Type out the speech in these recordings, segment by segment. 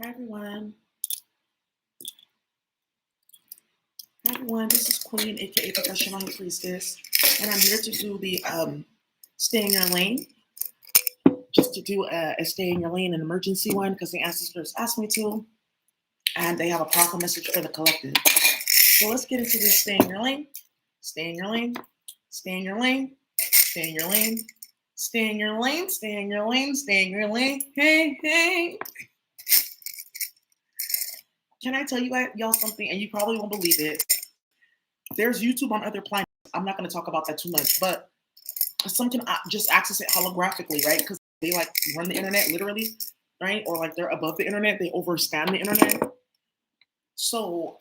Hi everyone. Hi everyone. This is Queen, aka Professional High Priestess, and I'm here to do the stay in your lane. Just to do a stay in your lane, an emergency one, because the ancestors asked me to, and they have a powerful message for the collective. So let's get into this. Stay in your lane. Stay in your lane. Stay in your lane. Stay in your lane. Stay in your lane. Stay in your lane. Stay in your lane. Hey, hey. Can I tell you y'all something? And you probably won't believe it. There's YouTube on other planets. I'm not going to talk about that too much, but some can just access it holographically, right? Because they like run the internet literally, right? Or like they're above the internet, they overstand the internet. So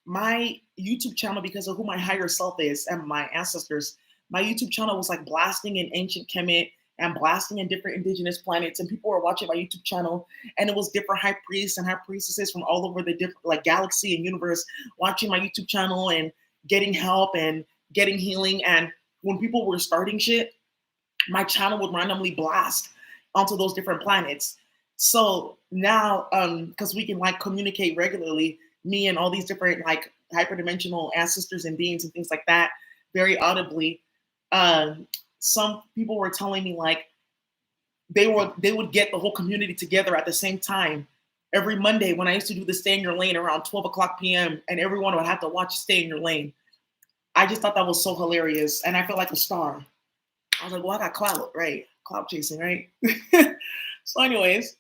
my YouTube channel, because of who my higher self is and my ancestors, my YouTube channel was like blasting in ancient Kemet and blasting in different indigenous planets, and people were watching my YouTube channel, and it was different high priests and high priestesses from all over the different like galaxy and universe watching my YouTube channel and getting help and getting healing. And when people were starting shit, my channel would randomly blast onto those different planets. So now, because we can like communicate regularly, me and all these different like hyperdimensional ancestors and beings and things like that, very audibly. Some people were telling me like they would get the whole community together at the same time every Monday when I used to do the Stay in Your Lane around 12 o'clock p.m. and everyone would have to watch Stay in Your Lane. I just thought that was so hilarious, and I felt like a star. I was like, well, I got clout, right? Clout chasing, right? So anyways,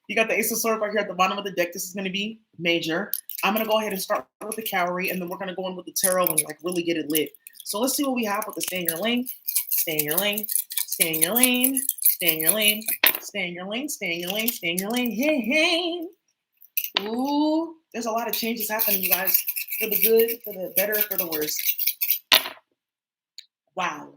you got the Ace of Swords right here at the bottom of the deck. This is going to be major. I'm going to go ahead and start with the Cavalry, and then we're going to go in with the Tarot and like really get it lit. So let's see what we have with the Stay in Your Lane. Stay in your lane. Stay in your lane. Stay in your lane. Stay in your lane. Stay in your lane. Stay in your lane. Hey, hey. Ooh, there's a lot of changes happening, you guys. For the good, for the better, for the worse. Wow.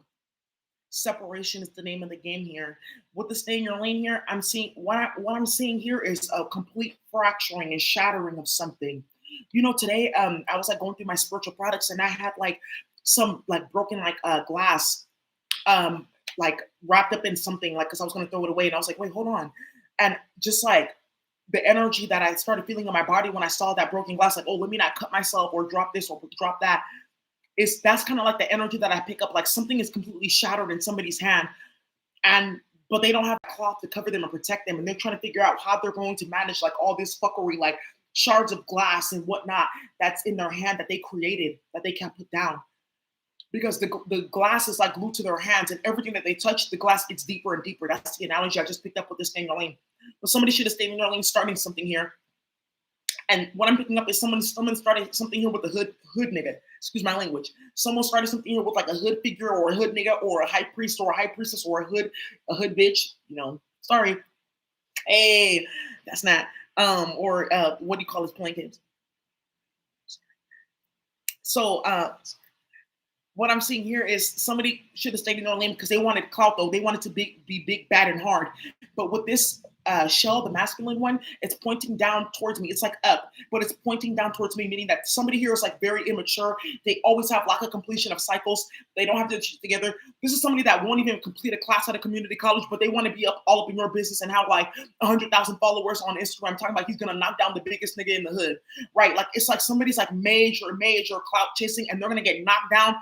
Separation is the name of the game here. With the Stay in Your Lane here, I'm seeing what I'm seeing here is a complete fracturing and shattering of something. You know, today I was like going through my spiritual products, and I had like some like broken like glass like wrapped up in something, like because I was going to throw it away, and I was like, wait, hold on. And just like the energy that I started feeling in my body when I saw that broken glass, like, oh, let me not cut myself or drop this or drop that. That's kind of like the energy that I pick up, like something is completely shattered in somebody's hand, but they don't have a cloth to cover them and protect them, and they're trying to figure out how they're going to manage like all this fuckery, like shards of glass and whatnot that's in their hand that they created that they can't put down. Because the glass is like glued to their hands, and everything that they touch, the glass gets deeper and deeper. That's the analogy I just picked up with this Stay in Your Lane. But somebody should have stayed in their lane starting something here. And what I'm picking up is someone started something here with a hood nigga. Excuse my language. Someone started something here with like a hood figure or a hood nigga or a high priest or a high priestess or a hood bitch. You know, sorry. Hey, that's not. Or what do you call this playing games? So what I'm seeing here is somebody should have stayed in their lane because they wanted clout, though. They wanted to be big, bad, and hard. But with this shell, the masculine one, it's pointing down towards me. It's like up, but it's pointing down towards me, meaning that somebody here is like very immature. They always have lack of completion of cycles. They don't have to shit together. This is somebody that won't even complete a class at a community college, but they want to be all up in your business and have like 100,000 followers on Instagram, talking about he's going to knock down the biggest nigga in the hood, right? Like it's like somebody's like major clout chasing, and they're going to get knocked down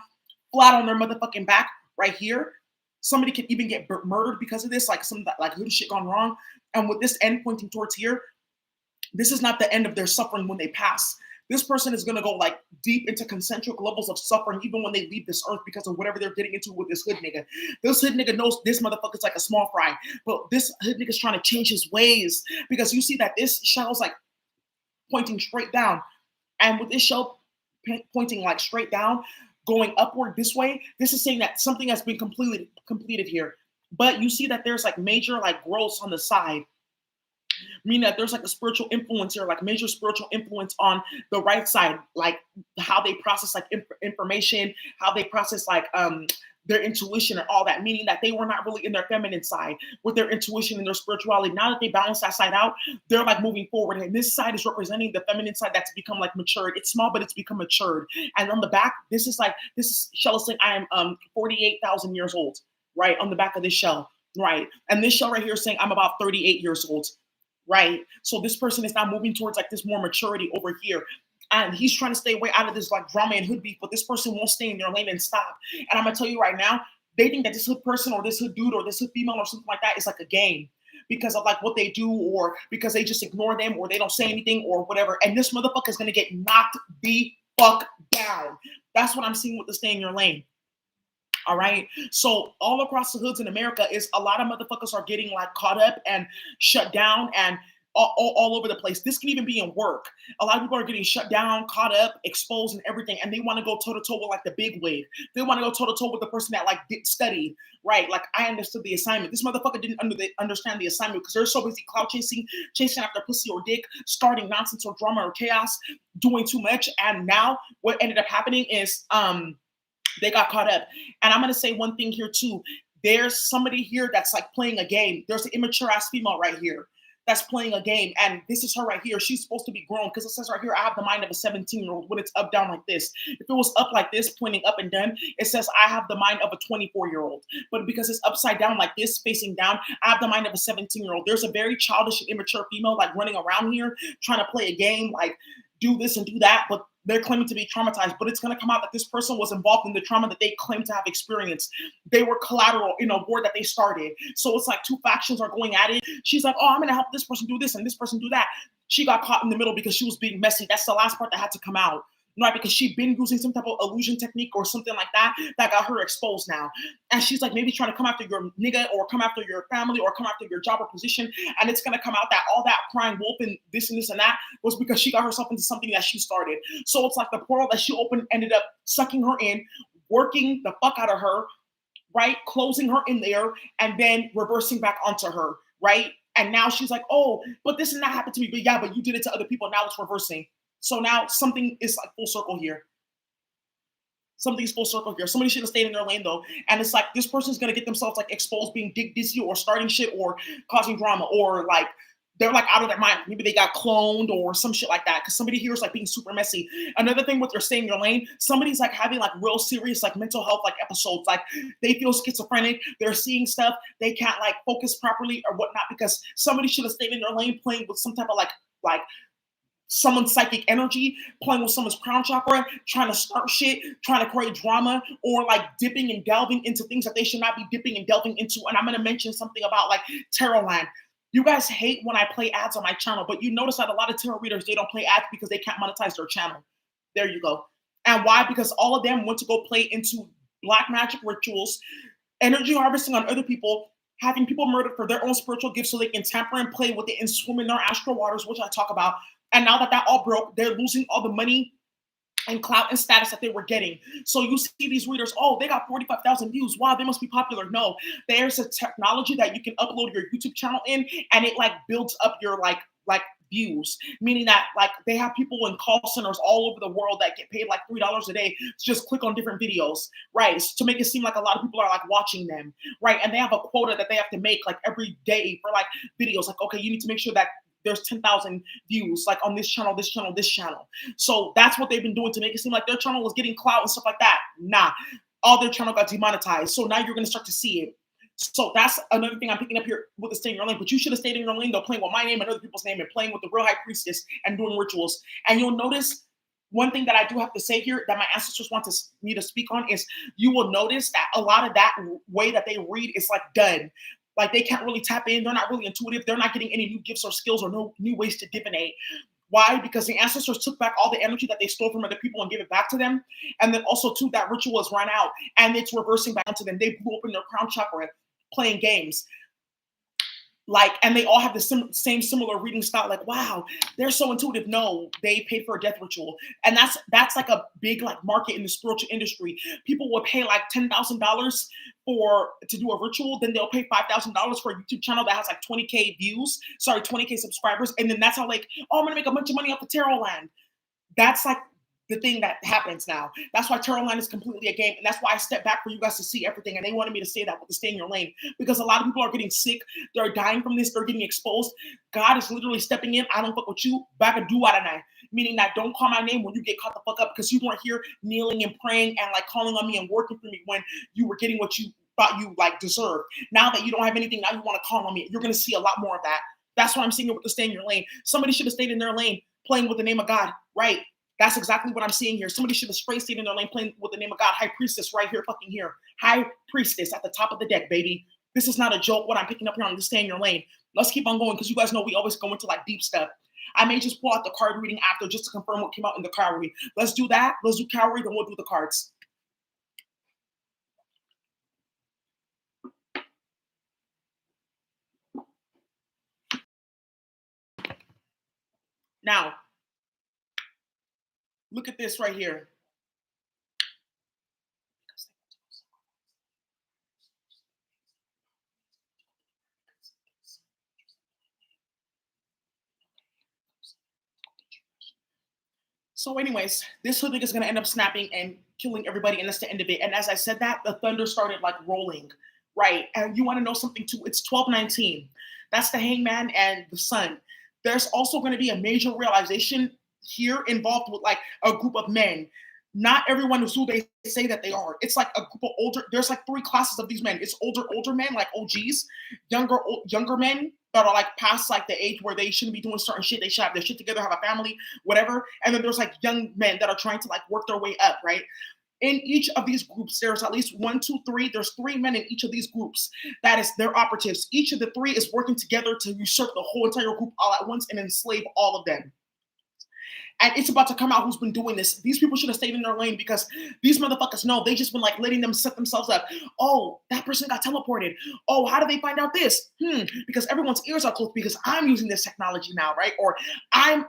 flat on their motherfucking back right here. Somebody could even get murdered because of this, like some like hood shit gone wrong. And with this end pointing towards here, this is not the end of their suffering when they pass. This person is gonna go like deep into concentric levels of suffering even when they leave this earth because of whatever they're getting into with this hood nigga. This hood nigga knows this motherfucker's like a small fry, but this hood nigga's trying to change his ways because you see that this shell's like pointing straight down, and with this shell pointing like straight down, going upward this way, this is saying that something has been completed here. But you see that there's like major like growths on the side, meaning that there's like a spiritual influence here, like major spiritual influence on the right side, like how they process like information, how they process like their intuition and all that, meaning that they were not really in their feminine side with their intuition and their spirituality. Now that they balance that side out, they're like moving forward. And this side is representing the feminine side that's become like matured. It's small, but it's become matured. And on the back, this is shell saying I am 48,000 years old, right? On the back of this shell, right? And this shell right here is saying I'm about 38 years old. right? So this person is now moving towards like this more maturity over here. And he's trying to stay way out of this like drama and hood beef, but this person won't stay in their lane and stop. And I'm gonna tell you right now, they think that this hood person or this hood dude or this hood female or something like that is like a game because of like what they do or because they just ignore them or they don't say anything or whatever. And this motherfucker is gonna get knocked the fuck down. That's what I'm seeing with the stay in your lane. All right. So all across the hoods in America is a lot of motherfuckers are getting like caught up and shut down and all over the place. This can even be in work. A lot of people are getting shut down, caught up, exposed, and everything, and they want to go toe to toe with like the big wave. They want to go toe to toe with the person that like did studied, right? Like I understood the assignment. This motherfucker didn't understand the assignment because they're so busy clout chasing, chasing after pussy or dick, starting nonsense or drama or chaos, doing too much. And now what ended up happening is they got caught up. And I'm going to say one thing here too. There's somebody here that's like playing a game. There's an immature ass female right here that's playing a game. And this is her right here. She's supposed to be grown because it says right here, I have the mind of a 17-year-old when it's up down like this. If it was up like this, pointing up and down, it says I have the mind of a 24-year-old. But because it's upside down like this, facing down, I have the mind of a 17-year-old. There's a very childish and immature female like running around here trying to play a game, like do this and do that. But they're claiming to be traumatized, but it's going to come out that this person was involved in the trauma that they claim to have experienced. They were collateral in a war that they started. So it's like two factions are going at it. She's like, oh, I'm going to help this person do this and this person do that. She got caught in the middle because she was being messy. That's the last part that had to come out. Right, because she'd been using some type of illusion technique or something like that that got her exposed now. And she's like maybe trying to come after your nigga or come after your family or come after your job or position. And it's going to come out that all that crying wolf and this and that was because she got herself into something that she started. So it's like the portal that she opened ended up sucking her in, working the fuck out of her, right? Closing her in there and then reversing back onto her, right? And now she's like, oh, but this and that happened to me. But yeah, but you did it to other people. Now it's reversing. So now something is like full circle here. Something's full circle here. Somebody should have stayed in their lane though. And it's like this person's gonna get themselves like exposed being dick dizzy or starting shit or causing drama or like they're like out of their mind. Maybe they got cloned or some shit like that. Cause somebody here is like being super messy. Another thing with your staying in your lane, somebody's like having like real serious like mental health like episodes. Like they feel schizophrenic. They're seeing stuff. They can't like focus properly or whatnot because somebody should have stayed in their lane playing with some type of like someone's psychic energy, playing with someone's crown chakra, trying to start shit, trying to create drama, or like dipping and delving into things that they should not be dipping and delving into. And I'm going to mention something about like tarot land. You guys hate when I play ads on my channel, but you notice that a lot of tarot readers, they don't play ads because they can't monetize their channel. There you go. And why? Because all of them went to go play into black magic rituals, energy harvesting on other people, having people murdered for their own spiritual gifts so they can tamper and play with it and swim in their astral waters, which I talk about. And now that all broke, they're losing all the money and clout and status that they were getting. So you see these readers, oh, they got 45,000 views. Wow, they must be popular. No, there's a technology that you can upload your YouTube channel in, and it like builds up your like views, meaning that like they have people in call centers all over the world that get paid like $3 a day to just click on different videos, right? To make it seem like a lot of people are like watching them, right? And they have a quota that they have to make like every day for like videos. Like, okay, you need to make sure that there's 10,000 views like on this channel, this channel, this channel. So that's what they've been doing to make it seem like their channel was getting clout and stuff like that. Nah, all their channel got demonetized. So now you're going to start to see it. So that's another thing I'm picking up here with the stay in your lane. But you should have stayed in your lane though, playing with my name and other people's name and playing with the real high priestess and doing rituals. And you'll notice one thing that I do have to say here that my ancestors want me to speak on is you will notice that a lot of that way that they read is like done. Like they can't really tap in. They're not really intuitive. They're not getting any new gifts or skills or no new ways to divinate. Why? Because the ancestors took back all the energy that they stole from other people and gave it back to them. And then also too, that ritual has run out and it's reversing back to them. They blew open their crown chakra playing games. Like, and they all have the same similar reading style. Like, wow, they're so intuitive. No, they paid for a death ritual. And that's like a big like market in the spiritual industry. People will pay like $10,000 to do a ritual. Then they'll pay $5,000 for a YouTube channel that has like 20K views. Sorry, 20K subscribers. And then that's how like, oh, I'm going to make a bunch of money off the tarot land. That's like the thing that happens now. That's why tarot land is completely a game. And that's why I stepped back for you guys to see everything. And they wanted me to say that with the stay in your lane, because a lot of people are getting sick. They're dying from this. They're getting exposed. God is literally stepping in. I don't fuck with you. Back a do out of night. Meaning that don't call my name when you get caught the fuck up, because you weren't here kneeling and praying and like calling on me and working for me when you were getting what you thought you like deserved. Now that you don't have anything, now you want to call on me. You're going to see a lot more of that. That's what I'm seeing with the stay in your lane. Somebody should have stayed in their lane playing with the name of God, right? That's exactly what I'm seeing here. Somebody should have straight stayed in their lane playing with the name of God. High Priestess right here, fucking here. High Priestess at the top of the deck, baby. This is not a joke. What I'm picking up here on the stay in your lane. Let's keep on going because you guys know we always go into like deep stuff. I may just pull out the card reading after just to confirm what came out in the card reading. Let's do that. Let's do card reading, then we'll do the cards. Now, look at this right here. So anyways, this hoodie is going to end up snapping and killing everybody, and that's the end of it. And as I said that, the thunder started like rolling, right? And you want to know something too? It's 12:19. That's the hangman and the sun. There's also going to be a major realization here involved with like a group of men. Not everyone is who they say that they are. It's like a group of older. There's like three classes of these men. It's older men like OGs, younger men that are like past like the age where they shouldn't be doing certain shit. They should have their shit together, have a family, whatever. And then there's like young men that are trying to like work their way up, right? In each of these groups, there's at least one, two, three. There's three men in each of these groups. That is their operatives. Each of the three is working together to usurp the whole entire group all at once and enslave all of them. And it's about to come out who's been doing this. These people should have stayed in their lane because these motherfuckers know they just been like letting them set themselves up. Oh, that person got teleported. Oh, how did they find out this? Because everyone's ears are closed because I'm using this technology now, right? Or I'm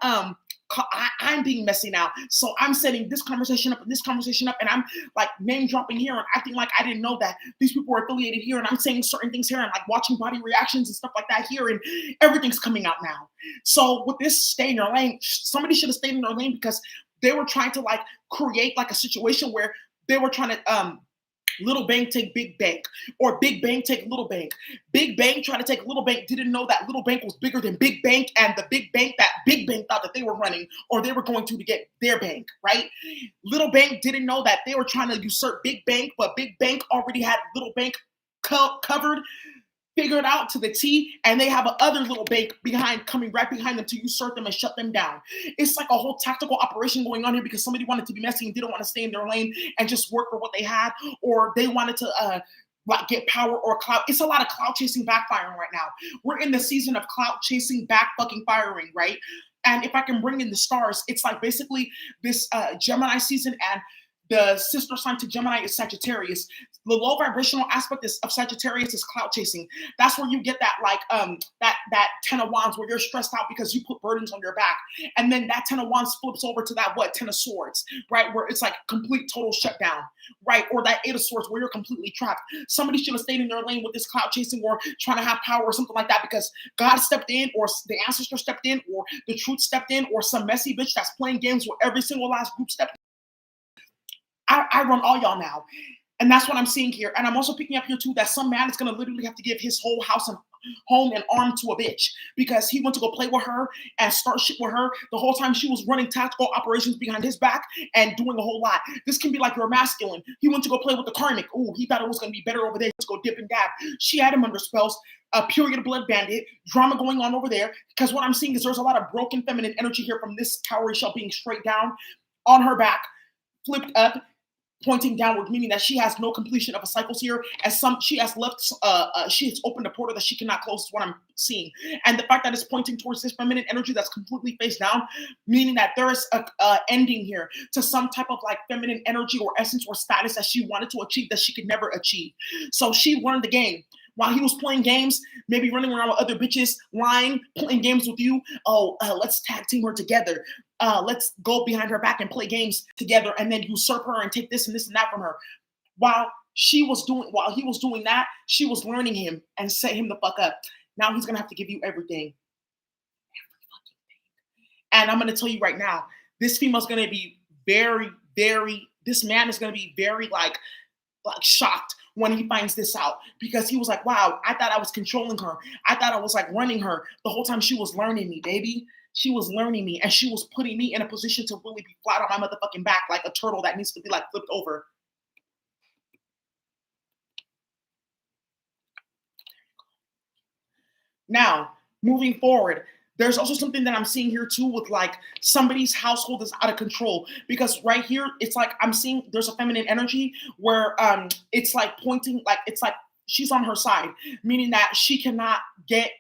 being messy now. So I'm setting this conversation up and this conversation up, and I'm like name dropping here and acting like I didn't know that these people were affiliated here, and I'm saying certain things here and like watching body reactions and stuff like that here, and everything's coming out now. So with this stay in your lane, somebody should have stayed in their lane because they were trying to like create like a situation where they were trying to little bank take big bank, or big bank take little bank. Big bank trying to take little bank, didn't know that little bank was bigger than big bank, and the big bank that big bank thought that they were running or they were going to get their bank, right? Little bank didn't know that they were trying to usurp big bank, but big bank already had little bank covered, figured out to the T, and they have a other little bank behind coming right behind them to usurp them and shut them down. It's like a whole tactical operation going on here because somebody wanted to be messy and didn't want to stay in their lane and just work for what they had, or they wanted to like get power or clout. It's a lot of clout chasing backfiring right now. We're in the season of clout chasing back fucking firing, right? And if I can bring in the stars, it's like basically this Gemini season, and the sister sign to Gemini is Sagittarius. The low vibrational aspect of Sagittarius is clout chasing. That's where you get that like that 10 of wands where you're stressed out because you put burdens on your back. And then that 10 of wands flips over to that 10 of swords, right? Where it's like complete total shutdown, right? Or that 8 of swords where you're completely trapped. Somebody should have stayed in their lane with this clout chasing or trying to have power or something like that because God stepped in, or the ancestor stepped in, or the truth stepped in, or some messy bitch that's playing games where every single last group stepped in. I run all y'all now. And that's what I'm seeing here. And I'm also picking up here too that some man is going to literally have to give his whole house and home and arm to a bitch because he went to go play with her and start shit with her the whole time she was running tactical operations behind his back and doing a whole lot. This can be like your masculine. He went to go play with the karmic. Ooh, he thought it was going to be better over there to go dip and dab. She had him under spells. A period blood bandit, drama going on over there. Because what I'm seeing is there's a lot of broken feminine energy here from this cowrie shell being straight down on her back, flipped up, pointing downward, meaning that she has no completion of a cycles here, as she has left, she has opened a portal that she cannot close, is what I'm seeing. And the fact that it's pointing towards this feminine energy that's completely face down, meaning that there is a ending here to some type of like feminine energy or essence or status that she wanted to achieve that she could never achieve. So she learned the game. While he was playing games, maybe running around with other bitches, lying, playing games with you. Oh, let's tag team her together. Let's go behind her back and play games together, and then usurp her and take this and this and that from her. While he was doing that, she was learning him and set him the fuck up. Now he's gonna have to give you everything. And I'm gonna tell you right now, this female's gonna be very, very. This man is gonna be very like shocked when he finds this out, because he was like, wow, I thought I was controlling her. I thought I was like running her the whole time. She was learning me, baby. She was learning me, and she was putting me in a position to really be flat on my motherfucking back like a turtle that needs to be like flipped over. Now, moving forward. There's also something that I'm seeing here too with like somebody's household is out of control because right here it's like I'm seeing there's a feminine energy where it's like pointing like it's like she's on her side, meaning that she cannot get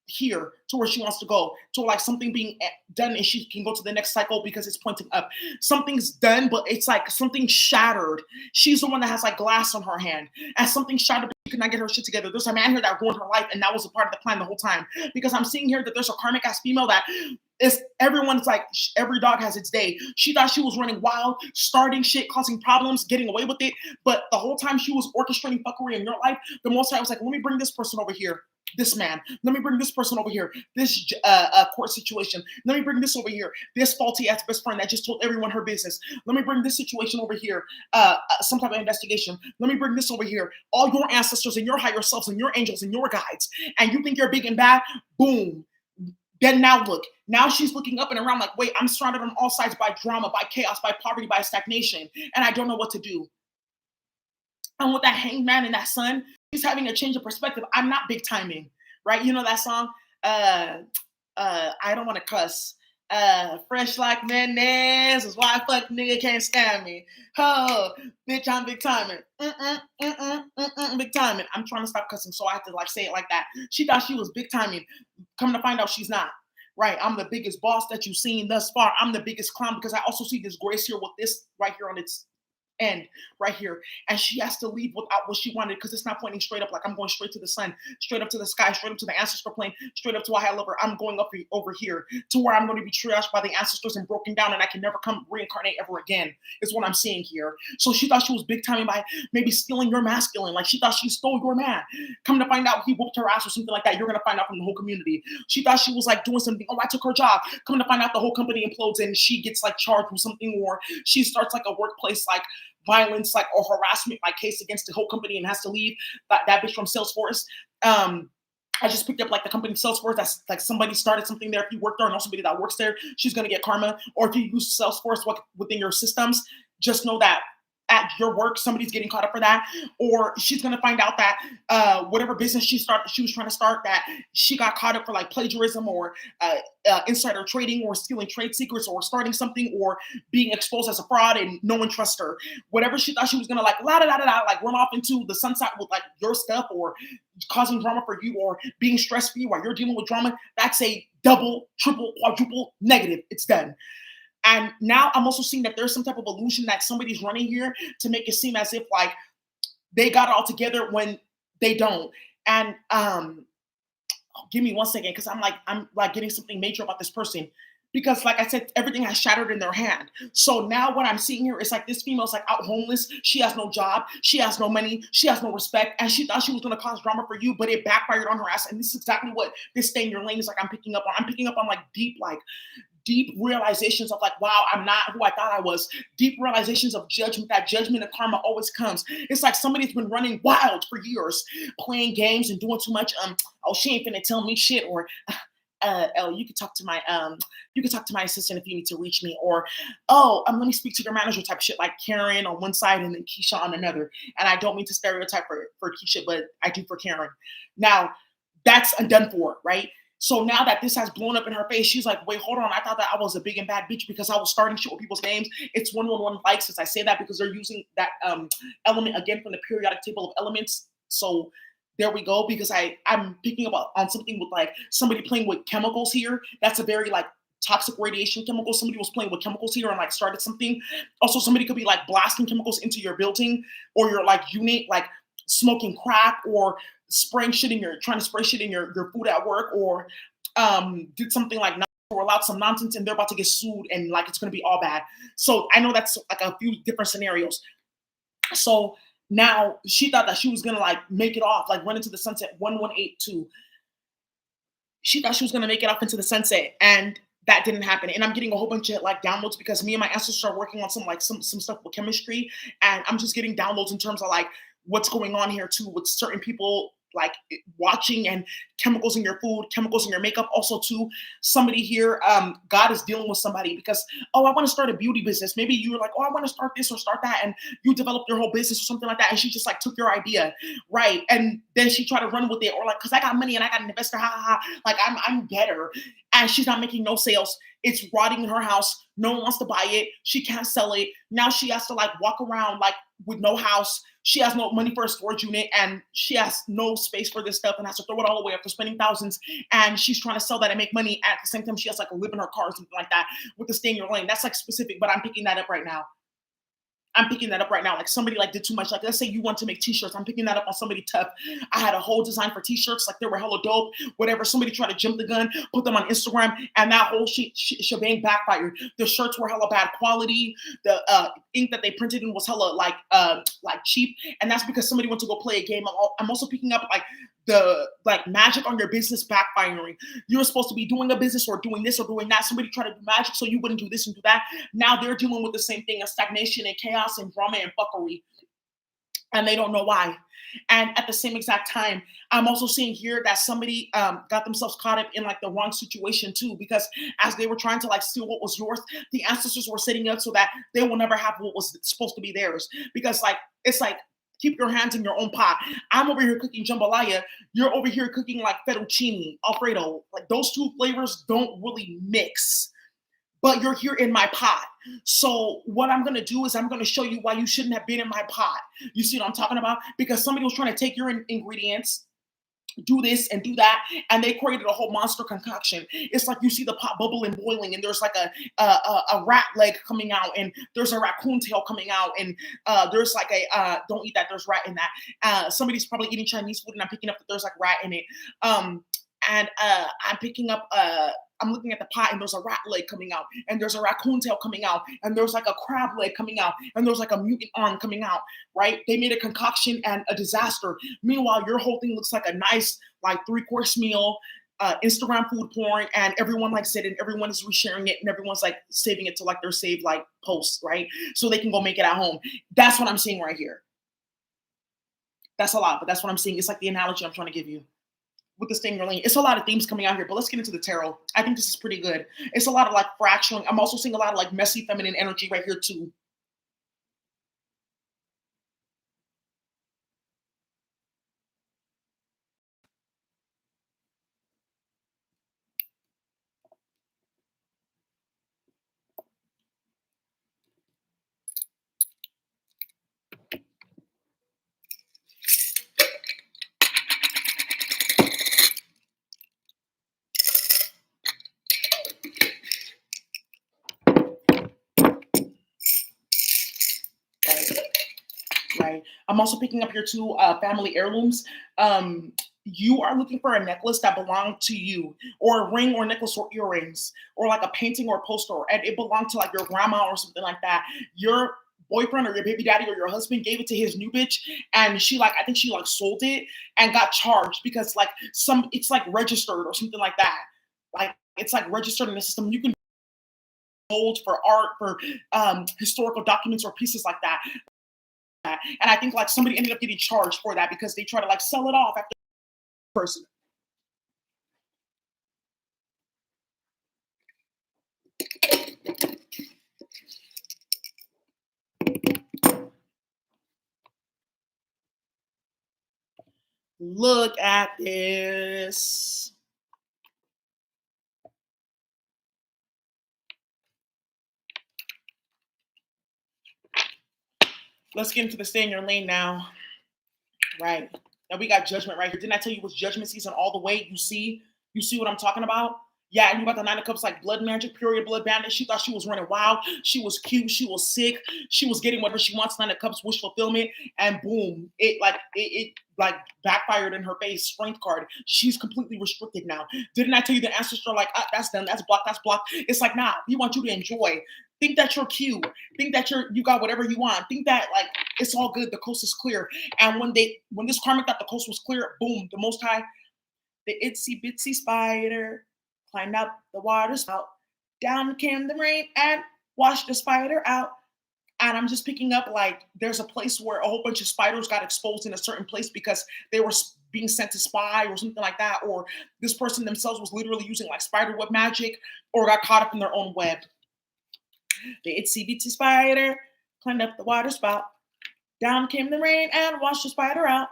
here to where she wants to go to like something being done and she can go to the next cycle because it's pointing up. Something's done but it's like something shattered. She's the one that has like glass on her hand and something shattered but she could not get her shit together. There's a man here that ruined her life and that was a part of the plan the whole time because I'm seeing here that there's a karmic ass female that is everyone's like every dog has its day. She thought she was running wild, starting shit, causing problems, getting away with it, but the whole time she was orchestrating fuckery in your life, the most I was like, let me bring this person over here, this man. Let me bring this person over here, this court situation. Let me bring this over here, this faulty ass best friend that just told everyone her business. Let me bring this situation over here, some type of investigation. Let me bring this over here. All your ancestors and your higher selves and your angels and your guides. And you think you're big and bad? Boom. Then now look, now she's looking up and around like, wait, I'm surrounded on all sides by drama, by chaos, by poverty, by stagnation, and I don't know what to do. And with that hanged man and that sun, he's having a change of perspective. I'm not big timing, right? You know that song? I don't want to cuss. Fresh like mayonnaise is why fuck nigga can't stand me. Oh, bitch, I'm big timing. Big timing. I'm trying to stop cussing, so I have to like say it like that. She thought she was big timing. Come to find out she's not. Right, I'm the biggest boss that you've seen thus far. I'm the biggest clown because I also see this grace here with this right here on its end right here, and she has to leave without what she wanted because it's not pointing straight up like I'm going straight to the sun, straight up to the sky, straight up to the ancestor plane, straight up to a high level. I'm going up over here to where I'm going to be triaged by the ancestors and broken down and I can never come reincarnate ever again is what I'm seeing here. So she thought she was big timing by maybe stealing your masculine, like she thought she stole your man. Come to find out he whooped her ass or something like that. You're going to find out from the whole community. She thought she was like doing something. Oh, I took her job. Come to find out the whole company implodes and she gets like charged with something, or she starts like a workplace like violence, like or harassment, like case against the whole company and has to leave. That bitch from Salesforce. I just picked up like the company Salesforce. That's like somebody started something there. If you work there and know somebody that works there, she's gonna get karma. Or if you use Salesforce within your systems, just know that at your work somebody's getting caught up for that. Or she's gonna find out that whatever business she was trying to start, that she got caught up for like plagiarism or insider trading or stealing trade secrets or starting something or being exposed as a fraud and no one trusts her. Whatever she thought she was gonna like la da da da like run off into the sunset with like your stuff or causing drama for you or being stressed for you while you're dealing with drama, that's a double, triple, quadruple negative. It's done. And now I'm also seeing that there's some type of illusion that somebody's running here to make it seem as if like they got it all together when they don't. And give me 1 second because I'm like getting something major about this person. Because like I said, everything has shattered in their hand. So now what I'm seeing here is like this female's like out homeless. She has no job. She has no money. She has no respect. And she thought she was going to cause drama for you, but it backfired on her ass. And this is exactly what this stay in your lane is like I'm picking up on. I'm picking up on like deep realizations of like, wow, I'm not who I thought I was. Deep realizations of judgment, that judgment and karma always comes. It's like somebody's been running wild for years, playing games and doing too much. Oh, she ain't finna tell me shit, or oh, you could talk to my assistant if you need to reach me, or oh, let me speak to your manager type shit, like Karen on one side and then Keisha on another. And I don't mean to stereotype for Keisha, but I do for Karen. Now, that's undone for, right? So now that this has blown up in her face, she's like, wait, hold on. I thought that I was a big and bad bitch because I was starting shit with people's names. It's 111 likes as I say that because they're using that element again from the periodic table of elements. So there we go, because I'm picking up on something with like somebody playing with chemicals here. That's a very like toxic radiation chemical. Somebody was playing with chemicals here and like started something. Also, somebody could be like blasting chemicals into your building or your like unit, like smoking crack or trying to spray shit in your food at work, or did something like or allowed some nonsense and they're about to get sued and like it's going to be all bad. So I know that's like a few different scenarios. So now she thought that she was going to like make it off, like run into the sunset 1182. She thought she was going to make it off into the sunset, and that didn't happen. And I'm getting a whole bunch of like downloads because me and my ancestors are working on some stuff with chemistry, and I'm just getting downloads in terms of like what's going on here too with certain people like watching and chemicals in your food, chemicals in your makeup. Also, too, somebody here, God is dealing with somebody because, oh, I want to start a beauty business. Maybe you were like, oh, I want to start this or start that, and you developed your whole business or something like that, and she just like took your idea, right? And then she tried to run with it, or like, because I got money and I got an investor, ha ha ha, like I'm better, and she's not making no sales. It's rotting in her house. No one wants to buy it. She can't sell it. Now she has to like walk around like with no house. She has no money for a storage unit and she has no space for this stuff and has to throw it all away after spending thousands. And she's trying to sell that and make money. At the same time, she has like to live in her car or something like that with the stay in your lane. That's like specific, but I'm picking that up right now. I'm picking that up right now. Like somebody like did too much. Like let's say you want to make t-shirts. I'm picking that up on somebody tough. I had a whole design for t-shirts. Like they were hella dope. Whatever. Somebody tried to jump the gun, put them on Instagram, and that whole shebang backfired. The shirts were hella bad quality. The ink that they printed in was hella like cheap. And that's because somebody went to go play a game. I'm also picking up like the like magic on your business backfiring. You're supposed to be doing a business or doing this or doing that. Somebody tried to do magic so you wouldn't do this and do that. Now they're dealing with the same thing, a stagnation and chaos and drama and fuckery. And they don't know why. And at the same exact time, I'm also seeing here that somebody got themselves caught up in like the wrong situation too, because as they were trying to like steal what was yours, the ancestors were setting up so that they will never have what was supposed to be theirs. Because like, it's like, keep your hands in your own pot. I'm over here cooking jambalaya. You're over here cooking like fettuccine, Alfredo. Like those two flavors don't really mix, but you're here in my pot. So what I'm going to do is I'm going to show you why you shouldn't have been in my pot. You see what I'm talking about? Because somebody was trying to take your ingredients, do this and do that, and they created a whole monster concoction. It's like you see the pot bubble and boiling, and there's like a rat leg coming out, and there's a raccoon tail coming out, and there's like a don't eat that. There's rat in that. Somebody's probably eating Chinese food, and I'm picking up that there's like rat in it. And I'm picking up. I'm looking at the pot and there's a rat leg coming out and there's a raccoon tail coming out and there's like a crab leg coming out and there's like a mutant arm coming out, right? They made a concoction and a disaster. Meanwhile, your whole thing looks like a nice like 3-course meal, Instagram food porn, and everyone likes it and everyone is resharing it and everyone's like saving it to like their saved like posts, right? So they can go make it at home. That's what I'm seeing right here. That's a lot, but that's what I'm seeing. It's like the analogy I'm trying to give you with this thing really. It's a lot of themes coming out here, but let's get into the tarot. I think this is pretty good. It's a lot of like fracturing. I'm also seeing a lot of like messy feminine energy right here too. Right. Right. I'm also picking up here too family heirlooms. You are looking for a necklace that belonged to you, or a ring or necklace or earrings, or like a painting or a poster, and it belonged to like your grandma or something like that. Your boyfriend or your baby daddy or your husband gave it to his new bitch, and she like I think she like sold it and got charged because like it's like registered or something like that. Like it's like registered in the system. You can hold for art, for historical documents or pieces like that. And I think like somebody ended up getting charged for that because they try to like sell it off after the person. Look at this. Let's get into the stay in your lane now. Right. Now we got judgment right here. Didn't I tell you it was judgment season all the way? You see what I'm talking about? Yeah, and you got the Nine of Cups like blood magic, period, blood bandit. She thought she was running wild. She was cute. She was sick. She was getting whatever she wants. Nine of Cups, wish fulfillment, and boom, it like backfired in her face. Strength card. She's completely restricted now. Didn't I tell you the ancestor like that's done, that's blocked, that's blocked? It's like nah, we want you to enjoy. Think that you're cute. Think that you got whatever you want. Think that like it's all good. The coast is clear. And when this karmic thought the coast was clear, boom, the Most High, the itsy bitsy spider climbed up the water spout. Down came the rain and washed the spider out. And I'm just picking up like there's a place where a whole bunch of spiders got exposed in a certain place because they were being sent to spy or something like that, or this person themselves was literally using like spider web magic or got caught up in their own web. The itsy bitsy spider climbed up the water spout. Down came the rain and washed the spider out.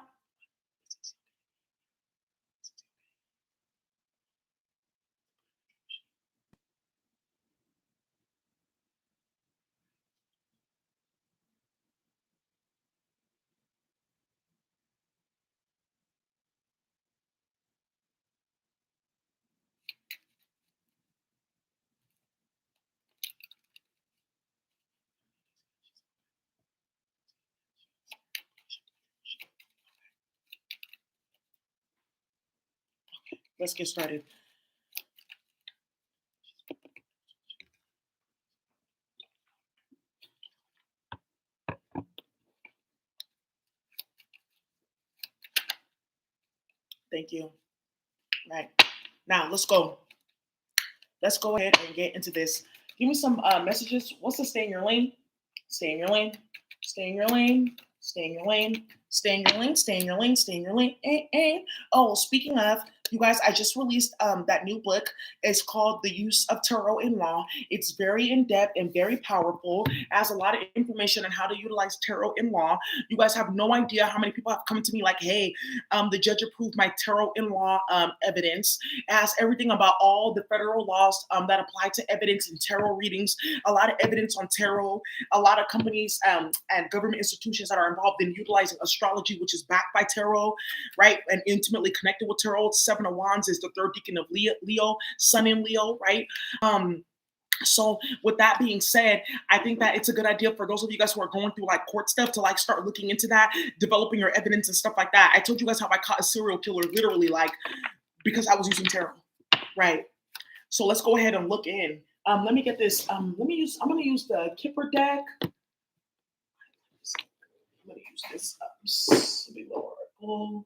Let's get started. Thank you. Right. Now let's go. Let's go ahead and get into this. Give me some messages. What's the stay in your lane? Stay in your lane. Stay in your lane. Stay in your lane. Stay in your lane. Stay in your lane. Stay in your lane. Oh, speaking of, you guys, I just released that new book. It's called The Use of Tarot in Law. It's very in-depth and very powerful. It has a lot of information on how to utilize tarot in law. You guys have no idea how many people have come to me like, hey, the judge approved my tarot in law evidence. It has everything about all the federal laws that apply to evidence and tarot readings, a lot of evidence on tarot, a lot of companies and government institutions that are involved in utilizing astrology, which is backed by tarot, right? And intimately connected with tarot. Seven of Wands is the third deacon of Leo, Sun in Leo, right? So with that being said, I think that it's a good idea for those of you guys who are going through like court stuff to like start looking into that, developing your evidence and stuff like that. I told you guys how I caught a serial killer literally like because I was using tarot, right? So let's go ahead and look in. Let me get this. I'm gonna use the Kipper deck. I'm gonna use this. Let me lower Oracle.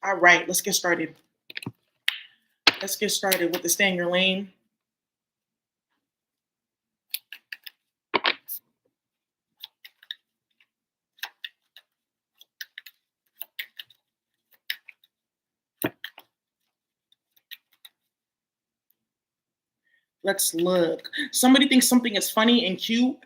All right, let's get started. Let's get started with the stay in your lane. Let's look. Somebody thinks something is funny and cute.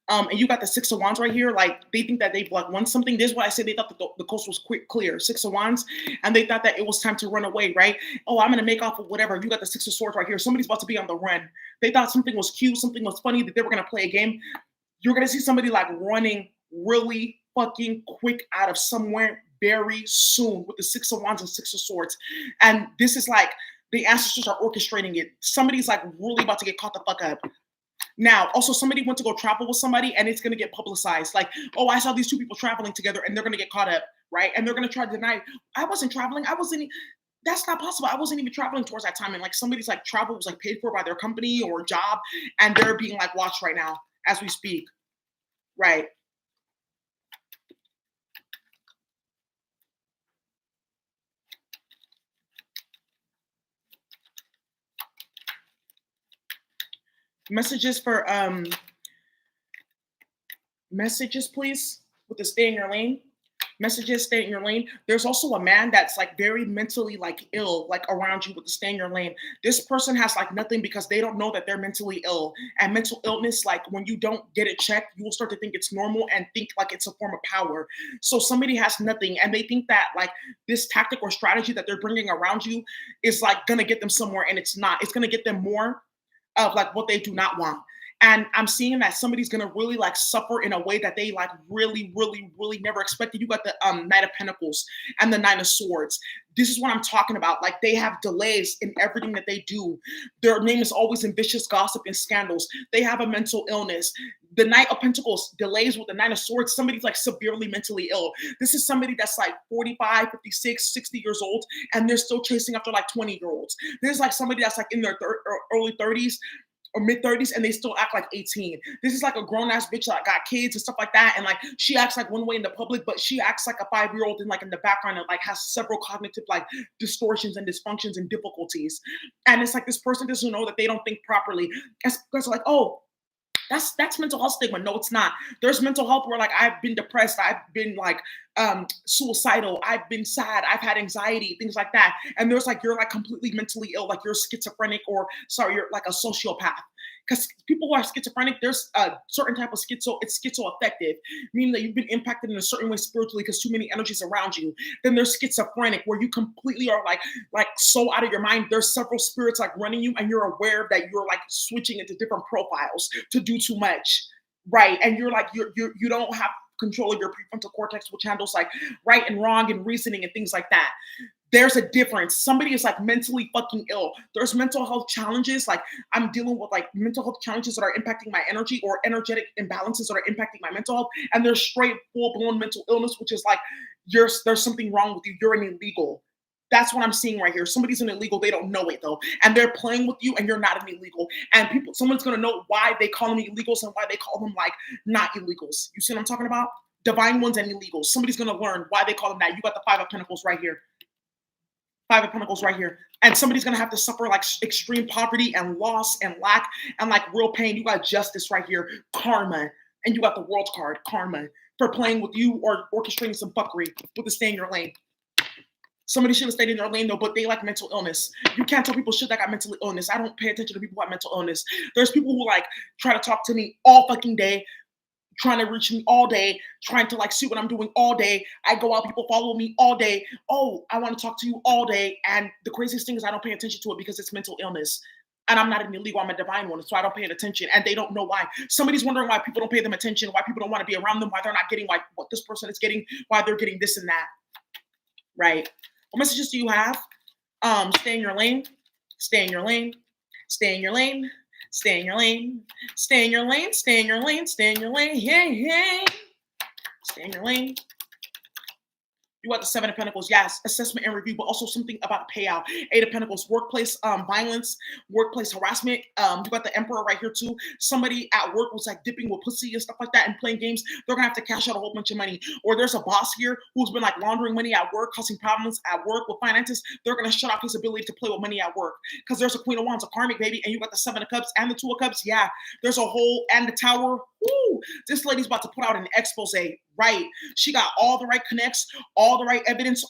And you got the Six of Wands right here. Like they think that they've like won something. This is why I said they thought that the coast was clear. Six of Wands, and they thought that it was time to run away. Right? Oh, I'm gonna make off of whatever. You got the Six of Swords right here. Somebody's about to be on the run. They thought something was cute, something was funny, that they were gonna play a game. You're gonna see somebody like running really fucking quick out of somewhere very soon with the Six of Wands and Six of Swords. And this is like the ancestors are orchestrating it. Somebody's like really about to get caught the fuck up. Now, also somebody went to go travel with somebody and it's gonna get publicized. Like, oh, I saw these two people traveling together and they're gonna get caught up, right? And they're gonna try to deny, I wasn't traveling. I wasn't, that's not possible. I wasn't even traveling towards that time. And like somebody's like travel was like paid for by their company or job, and they're being like watched right now as we speak. Right. Messages for messages, please, with the stay in your lane. Messages, stay in your lane. There's also a man that's like very mentally like ill, like around you with the stay in your lane. This person has like nothing because they don't know that they're mentally ill. And mental illness, like when you don't get it checked, you will start to think it's normal and think like it's a form of power. So somebody has nothing and they think that like this tactic or strategy that they're bringing around you is like gonna get them somewhere, and it's not. It's gonna get them more of like what they do not want. And I'm seeing that somebody's gonna really like suffer in a way that they like really, really, really never expected. You got the Knight of Pentacles and the Nine of Swords. This is what I'm talking about. Like they have delays in everything that they do. Their name is always in vicious gossip and scandals. They have a mental illness. The Knight of Pentacles delays with the Nine of Swords. Somebody's like severely mentally ill. This is somebody that's like 45, 56, 60 years old, and they're still chasing after like 20-year-olds. There's like somebody that's like in their early 30s or mid 30s and they still act like 18. This is like a grown ass bitch that got kids and stuff like that. And like she acts like one way in the public, but she acts like a 5-year-old and like in the background and like has several cognitive like distortions and dysfunctions and difficulties. And it's like this person doesn't know that they don't think properly. It's like, oh, that's mental health stigma. No, it's not. There's mental health where like I've been depressed, I've been like suicidal, I've been sad, I've had anxiety, things like that. And there's like you're like completely mentally ill, like you're schizophrenic, or sorry, you're like a sociopath. Because people who are schizophrenic, there's a certain type of it's schizoaffective, meaning that you've been impacted in a certain way spiritually because too many energies around you. Then there's schizophrenic, where you completely are like so out of your mind. There's several spirits like running you, and you're aware that you're like switching into different profiles to do too much, right? And you're like you don't have control of your prefrontal cortex, which handles like right and wrong and reasoning and things like that. There's a difference. Somebody is like mentally fucking ill. There's mental health challenges. Like I'm dealing with like mental health challenges that are impacting my energy, or energetic imbalances that are impacting my mental health. And there's straight full blown mental illness, which is like there's something wrong with you. You're an illegal. That's what I'm seeing right here. Somebody's an illegal. They don't know it though. And they're playing with you and you're not an illegal. And someone's going to know why they call them illegals and why they call them like not illegals. You see what I'm talking about? Divine ones and illegals. Somebody's going to learn why they call them that. You got the Five of Pentacles right here. Five of Pentacles right here. And somebody's going to have to suffer like extreme poverty and loss and lack and like real pain. You got justice right here. Karma. And you got the World card. Karma. For playing with you or orchestrating some fuckery with the stay in your lane. Somebody should have stayed in their lane though, but they like mental illness. You can't tell people shit that got mental illness. I don't pay attention to people who have mental illness. There's people who like try to talk to me all fucking day, trying to reach me all day, trying to like see what I'm doing all day. I go out, people follow me all day. Oh, I want to talk to you all day. And the craziest thing is I don't pay attention to it because it's mental illness. And I'm not an illegal, I'm a divine one. So I don't pay attention. And they don't know why. Somebody's wondering why people don't pay them attention, why people don't want to be around them, why they're not getting like what this person is getting, why they're getting this and that. Right? What messages do you have? Stay in your lane. Stay in your lane. Stay in your lane. Stay in your lane. Stay in your lane. Stay in your lane. Stay in your lane. Hey, hey. Stay in your lane. You got the Seven of Pentacles, yes, assessment and review, but also something about a payout. Eight of Pentacles, workplace violence, workplace harassment. You got the Emperor right here too. Somebody at work was like dipping with pussy and stuff like that and playing games. They're gonna have to cash out a whole bunch of money. Or there's a boss here who's been like laundering money at work, causing problems at work with finances. They're gonna shut off his ability to play with money at work because there's a Queen of Wands, a karmic baby, and you got the Seven of Cups and the Two of Cups. Yeah, there's a whole and the Tower. Woo! This lady's about to put out an expose. Right. She got all the right connects, all the right evidence,